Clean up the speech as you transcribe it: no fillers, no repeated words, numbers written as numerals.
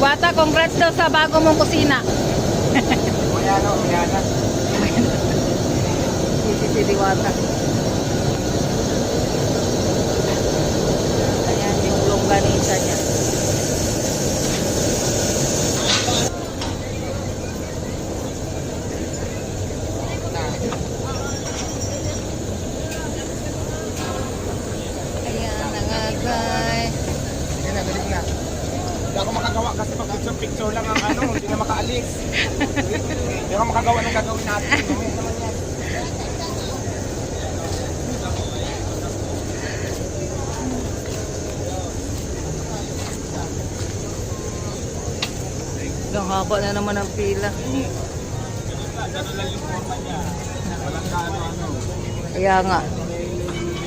Diwata, congrats daw sa bago mong kusina. Mayana, mayana. Si Diwata. Ayan yung longganisa niya. Ayan na nga guys. Sige na, dali na. Hindi ako makagawa kasi pag picture lang ang ano, hindi na makaalis. Hindi ako makagawa ng gagawin natin. Mamaya naman yan. Ang haba na naman ang pila. Ganun lang yung forma niya. Walang kaano-ano. Kaya nga.